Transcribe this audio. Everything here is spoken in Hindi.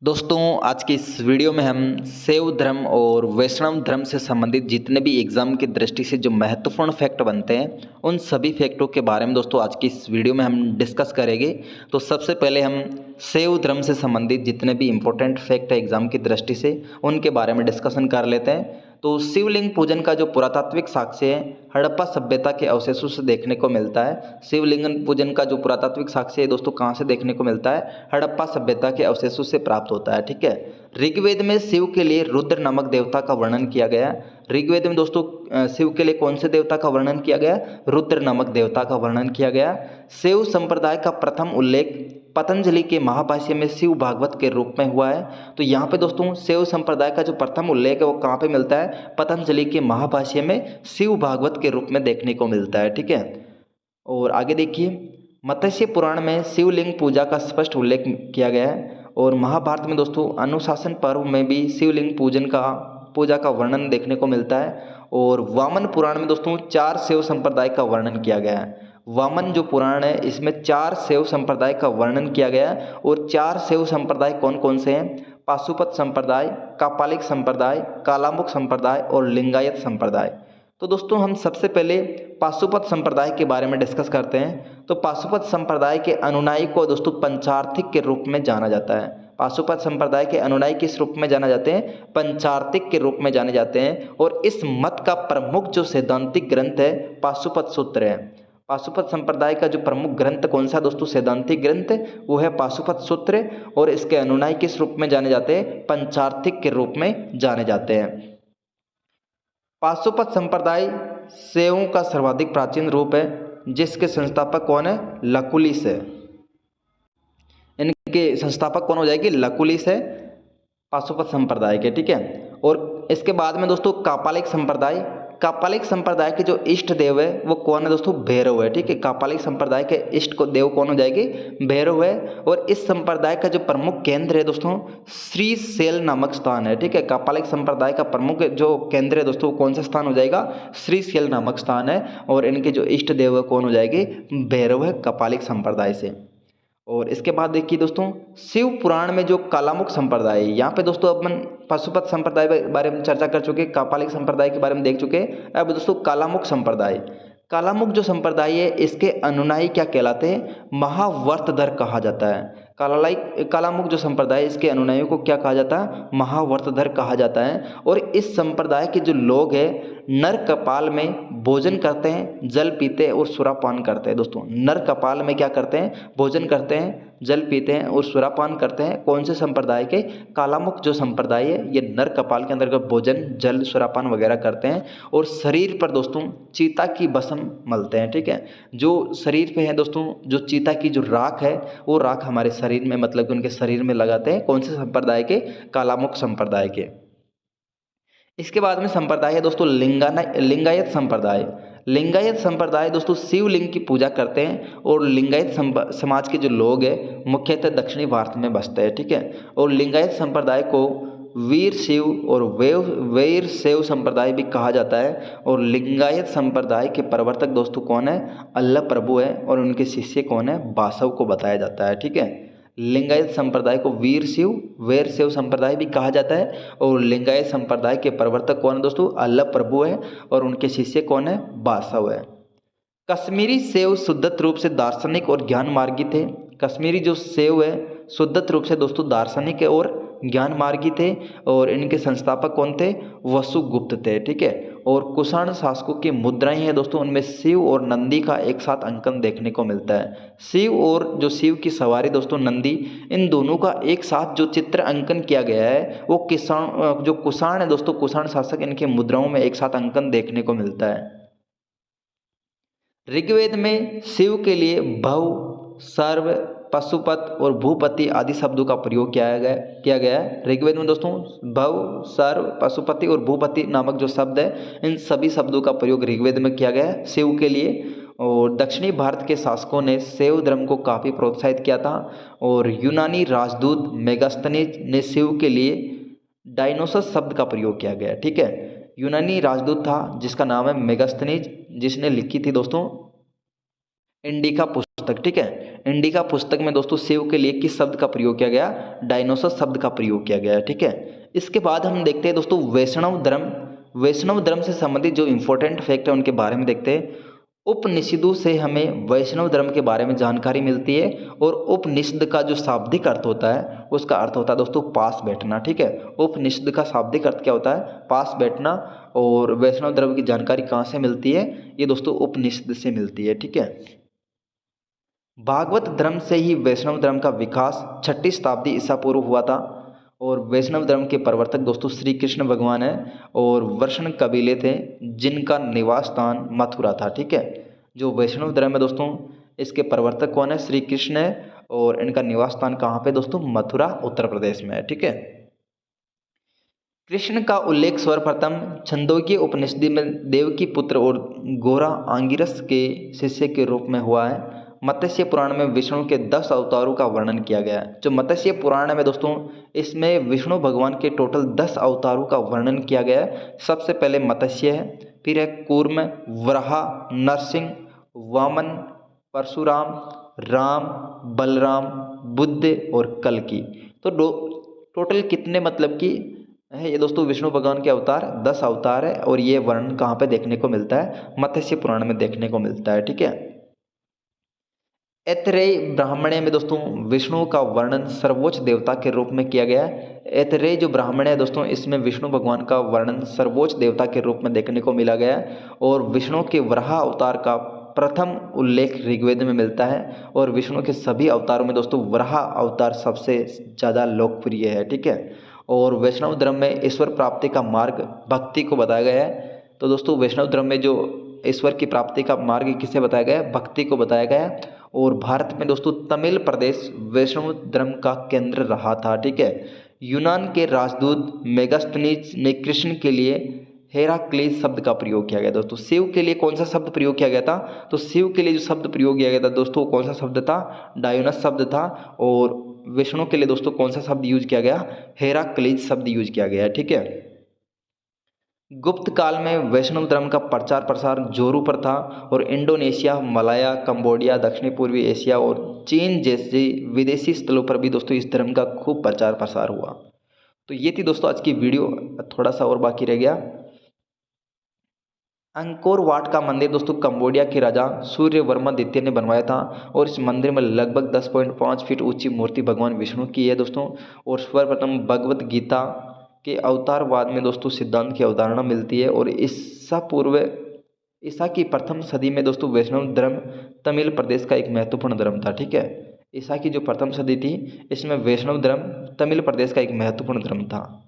दोस्तों आज की इस वीडियो में हम शैव धर्म और वैष्णव धर्म से संबंधित जितने भी एग्जाम की दृष्टि से जो महत्वपूर्ण फैक्ट बनते हैं उन सभी फैक्टों के बारे में दोस्तों आज की इस वीडियो में हम डिस्कस करेंगे। तो सबसे पहले हम शैव धर्म से संबंधित जितने भी इम्पोर्टेंट फैक्ट है एग्जाम की दृष्टि से उनके बारे में डिस्कशन कर लेते हैं। तो शिवलिंग पूजन का जो पुरातात्विक साक्ष्य है हड़प्पा सभ्यता के अवशेषों से देखने को मिलता है। शिवलिंग पूजन का जो पुरातात्विक साक्ष्य है दोस्तों कहाँ से देखने को मिलता है? हड़प्पा सभ्यता के अवशेषों से प्राप्त होता है। ठीक है। ऋग्वेद में शिव के लिए रुद्र नामक देवता का वर्णन किया गया। ऋग्वेद में दोस्तों शिव के लिए कौन से देवता का वर्णन किया गया? रुद्र नामक देवता का वर्णन किया गया। शैव संप्रदाय का प्रथम उल्लेख पतंजलि के महाभाष्य में शिव भागवत के रूप में हुआ है। तो यहाँ पे दोस्तों शैव संप्रदाय का जो प्रथम उल्लेख है वो कहाँ पे मिलता है? पतंजलि के महाभाष्य में शिव भागवत के रूप में देखने को मिलता है। ठीक है। और आगे देखिए, मत्स्य पुराण में शिवलिंग पूजा का स्पष्ट उल्लेख किया गया है। और महाभारत में दोस्तों अनुशासन पर्व में भी शिवलिंग पूजा का वर्णन देखने को मिलता है। और वामन पुराण में दोस्तों 4 शैव संप्रदाय का वर्णन किया गया है। वामन जो पुराण है इसमें 4 शैव संप्रदाय का वर्णन किया गया है। और 4 शैव संप्रदाय कौन कौन से हैं? पाशुपत संप्रदाय, कापालिक संप्रदाय, कालामुख संप्रदाय और लिंगायत संप्रदाय। तो दोस्तों हम सबसे पहले पाशुपत संप्रदाय के बारे में डिस्कस करते हैं। तो पाशुपत संप्रदाय के अनुयायी को दोस्तों पंचार्थिक के रूप में जाना जाता है। पाशुपत संप्रदाय के अनुयायी किस रूप में जाने जाते हैं? पंचार्थिक के रूप में जाने जाते हैं। और इस मत का प्रमुख जो सैद्धांतिक ग्रंथ है पाशुपत सूत्र है। पाशुपत संप्रदाय का जो प्रमुख ग्रंथ कौन सा दोस्तों? सैद्धांतिक ग्रंथ वो है पाशुपत सूत्र। और इसके अनुयायी किस रूप में जाने जाते हैं? पंचार्थिक के रूप में जाने जाते हैं। पाशुपत संप्रदाय शैवों का सर्वाधिक प्राचीन रूप है जिसके संस्थापक कौन है? लकुलिस है। इनके संस्थापक कौन हो जाएगी? लकुलिस है पाशुपत संप्रदाय के। ठीक है। और इसके बाद में दोस्तों कापालिक संप्रदाय। कापालिक संप्रदाय के जो इष्ट देव है वो कौन है दोस्तों? भैरव है। ठीक है। कापालिक संप्रदाय के इष्ट को देव कौन हो जाएगी? भैरव है। और इस संप्रदाय का जो प्रमुख केंद्र है दोस्तों श्रीशैल नामक स्थान है। ठीक है। कापालिक संप्रदाय का प्रमुख जो केंद्र है दोस्तों कौन सा स्थान हो जाएगा? श्रीशैल नामक स्थान है। और इनके जो इष्ट देव है कौन हो जाएगी? भैरव है कापालिक संप्रदाय से। और इसके बाद देखिए दोस्तों शिव पुराण में जो कालामुख संप्रदाय है, यहाँ पे दोस्तों अपन पाशुपत संप्रदाय के बारे में चर्चा कर चुके, कापालिक संप्रदाय के बारे में देख चुके। अब दोस्तों कालामुख संप्रदाय, कालामुख जो संप्रदाय है इसके अनुयायी क्या कहलाते हैं? महावर्तधर कहा जाता है। कालामुख जो संप्रदाय है इसके अनुयायियों को क्या कहा जाता है? महावर्तधर कहा जाता है। और इस संप्रदाय के जो लोग हैं नर कपाल में भोजन करते हैं, जल पीते हैं और सुरापान करते हैं। दोस्तों नर कपाल में क्या करते हैं? भोजन करते हैं, जल पीते हैं और सुरापान करते हैं। कौन से संप्रदाय के? कालामुख जो संप्रदाय है ये नर कपाल के अंतर्गत भोजन, जल, सुरापान वगैरह करते हैं। और शरीर पर दोस्तों चीता की भस्म मलते हैं। ठीक है। जो शरीर पे है दोस्तों जो चीता की जो राख है वो राख हमारे शरीर में मतलब कि उनके शरीर में लगाते हैं। कौन से संप्रदाय के? कालामुख संप्रदाय के। इसके बाद में संप्रदाय है दोस्तों लिंगायत संप्रदाय। लिंगायत संप्रदाय दोस्तों शिवलिंग की पूजा करते हैं। और लिंगायत समाज के जो लोग हैं मुख्यतः दक्षिणी भारत में बसते हैं। ठीक है। और लिंगायत संप्रदाय को वीर शिव और वैर शैव संप्रदाय भी कहा जाता है। और लिंगायत संप्रदाय के प्रवर्तक दोस्तों कौन है? अल्लाह प्रभु है। और उनके शिष्य कौन है? बासव को बताया जाता है। ठीक है। लिंगायत संप्रदाय को वीर शिव, वैर शैव संप्रदाय भी कहा जाता है। और लिंगायत संप्रदाय के प्रवर्तक कौन है दोस्तों? अल्लाह प्रभु है। और उनके शिष्य कौन है? बासव है। कश्मीरी शैव शुद्धत रूप से दार्शनिक और ज्ञान मार्गी थे। कश्मीरी जो शैव है शुद्धत रूप से दोस्तों दार्शनिक है और ज्ञान मार्गी थे। और इनके संस्थापक कौन थे? वसुगुप्त थे। ठीक है। और कुषाण शासकों की मुद्राएं हैं दोस्तों उनमें शिव और नंदी का एक साथ अंकन देखने को मिलता है। शिव और जो शिव की सवारी दोस्तों नंदी, इन दोनों का एक साथ जो चित्र अंकन किया गया है वो कुषाण है दोस्तों, कुषाण शासक इनके मुद्राओं में एक साथ अंकन देखने को मिलता है। ऋग्वेद में शिव के लिए भव, सर्व, पशुपत और भूपति आदि शब्दों का प्रयोग किया गया है। ऋग्वेद में दोस्तों भव, सर्व, पशुपति और भूपति नामक जो शब्द है इन सभी शब्दों का प्रयोग ऋग्वेद में किया गया है शिव के लिए। और दक्षिणी भारत के शासकों ने शैव धर्म को काफ़ी प्रोत्साहित किया था। और यूनानी राजदूत मेगास्थनीज ने शिव के लिए डायनोसस शब्द का प्रयोग किया गया। ठीक है। यूनानी राजदूत था जिसका नाम है मेगास्थनीज, जिसने लिखी थी दोस्तों इंडिका पुस्तक, ठीक है। इंडिका पुस्तक में दोस्तों शिव के लिए किस शब्द का प्रयोग किया गया? डायनोसर शब्द का प्रयोग किया गया है, ठीक है। इसके बाद हम देखते हैं दोस्तों वैष्णव धर्म। वैष्णव धर्म से संबंधित जो इंपॉर्टेंट फैक्ट है उनके बारे में देखते हैं। उपनिषदों से हमें वैष्णव धर्म के बारे में जानकारी मिलती है, और उपनिषद का जो शाब्दिक अर्थ होता है उसका अर्थ होता है दोस्तों पास बैठना, ठीक है। उपनिषद का शाब्दिक अर्थ क्या होता है? पास बैठना। और वैष्णव धर्म की जानकारी कहाँ से मिलती है? ये दोस्तों उपनिषद से मिलती है, ठीक है। भागवत धर्म से ही वैष्णव धर्म का विकास 6ठी शताब्दी ईसा पूर्व हुआ था, और वैष्णव धर्म के प्रवर्तक दोस्तों श्री कृष्ण भगवान हैं, और वर्षण कबीले थे जिनका निवास स्थान मथुरा था, ठीक है। जो वैष्णव धर्म है दोस्तों, इसके प्रवर्तक कौन है? श्री कृष्ण है, और इनका निवास स्थान कहाँ पे दोस्तों? मथुरा उत्तर प्रदेश में है, ठीक है। कृष्ण का उल्लेख सर्वप्रथम छंदोग्य उपनिषद में देवकी पुत्र और गोरा आंगिरस के शिष्य के रूप में हुआ है। मत्स्य पुराण में विष्णु के 10 अवतारों का वर्णन किया गया है। जो मत्स्य पुराण है दोस्तों, इसमें विष्णु भगवान के टोटल 10 अवतारों का वर्णन किया गया है। सबसे पहले मत्स्य है, फिर है कूर्म, वराह, नरसिंह, वामन, परशुराम, राम, बलराम, बुद्ध और कल्कि। तो टोटल कितने मतलब कि है ये दोस्तों विष्णु भगवान के अवतार 10 अवतार है, और ये वर्णन कहाँ पे देखने को मिलता है? मत्स्य पुराण में देखने को मिलता है, ठीक है। ऐतरेय ब्राह्मणे में दोस्तों विष्णु का वर्णन सर्वोच्च देवता के रूप में किया गया है। ऐतरेय जो ब्राह्मण है दोस्तों, इसमें विष्णु भगवान का वर्णन सर्वोच्च देवता के रूप में देखने को मिला गया है, और विष्णु के वराह अवतार का प्रथम उल्लेख ऋग्वेद में मिलता है, और विष्णु के सभी अवतारों में दोस्तों वराह अवतार सबसे ज़्यादा लोकप्रिय है, ठीक है। और वैष्णव धर्म में ईश्वर प्राप्ति का मार्ग भक्ति को बताया गया है। तो दोस्तों वैष्णव धर्म में जो ईश्वर की प्राप्ति का मार्ग किसे बताया गया है? भक्ति को बताया गया है। और भारत में दोस्तों तमिल प्रदेश वैष्णव धर्म का केंद्र रहा था, ठीक है। यूनान के राजदूत मेगास्थनीज ने कृष्ण के लिए हेराक्लीस शब्द का प्रयोग किया गया दोस्तों। शिव के लिए कौन सा शब्द प्रयोग किया गया था? तो शिव के लिए जो शब्द प्रयोग किया गया था दोस्तों, कौन सा शब्द था? डायोनस शब्द था। और विष्णु के लिए दोस्तों कौन सा शब्द यूज किया गया? हेराक्लीस शब्द यूज किया गया है, ठीक है। गुप्त काल में वैष्णव धर्म का प्रचार प्रसार जोरों पर था, और इंडोनेशिया, मलाया, कंबोडिया, दक्षिण पूर्वी एशिया और चीन जैसे विदेशी स्थलों पर भी दोस्तों इस धर्म का खूब प्रचार प्रसार हुआ। तो ये थी दोस्तों आज की वीडियो। थोड़ा सा और बाकी रह गया। अंकोर वाट का मंदिर दोस्तों कंबोडिया के राजा सूर्यवर्मा द्वितीय ने बनवाया था, और इस मंदिर में लगभग 10.5 फीट ऊंची मूर्ति भगवान विष्णु की है दोस्तों। और सर्वप्रथम भगवत गीता के अवतारवाद में दोस्तों सिद्धांत की अवधारणा मिलती है, और ईसा की प्रथम सदी में दोस्तों वैष्णव धर्म तमिल प्रदेश का एक महत्वपूर्ण धर्म था, ठीक है। ईसा की जो प्रथम सदी थी, इसमें वैष्णव धर्म तमिल प्रदेश का एक महत्वपूर्ण धर्म था।